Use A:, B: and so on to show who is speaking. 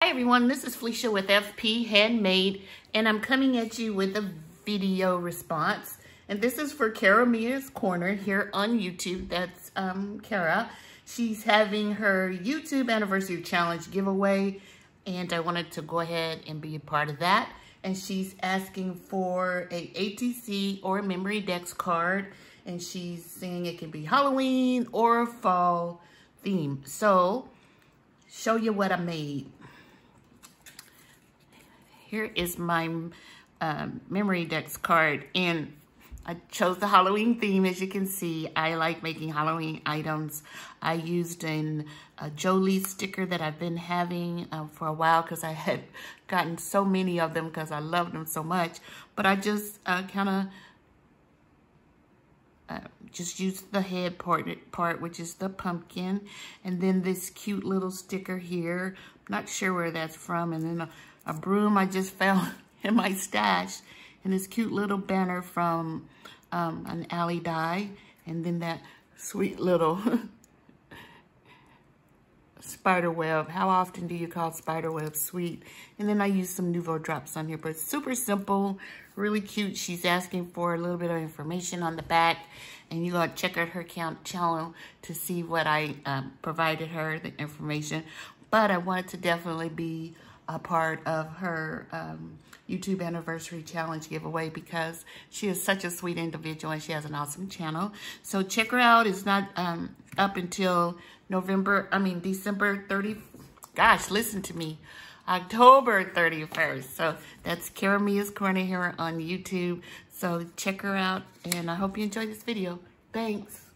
A: Hi everyone, this is Felicia with FP Handmade, and I'm coming at you with a video response. And this is for Cara Mia's Corner here on YouTube. That's Cara. She's having her YouTube anniversary challenge giveaway, and I wanted to go ahead and be a part of that. And she's asking for a ATC or a Memory Dex card, and she's saying it can be Halloween or fall theme. So, show you what I made. Here is my Memory Dex card, and I chose the Halloween theme. As you can see, I like making Halloween items. I used a Jolie sticker that I've been having for a while because I had gotten so many of them because I loved them so much. But I just kind of just used the head part, which is the pumpkin, and then this cute little sticker here. Not sure where that's from, and then a broom I just found in my stash, and this cute little banner from an alley die, and then that sweet little spider web. How often do you call spider web sweet? And then I used some Nouveau drops on here, but super simple, really cute. She's asking for a little bit of information on the back, and you gotta check out her channel to see what I provided her, the information. But I wanted to definitely be a part of her YouTube anniversary challenge giveaway because she is such a sweet individual and she has an awesome channel. So check her out. It's not up until December 30th. Gosh, listen to me. October 31st. So that's Cara Mia's Corner here on YouTube. So check her out, and I hope you enjoyed this video. Thanks.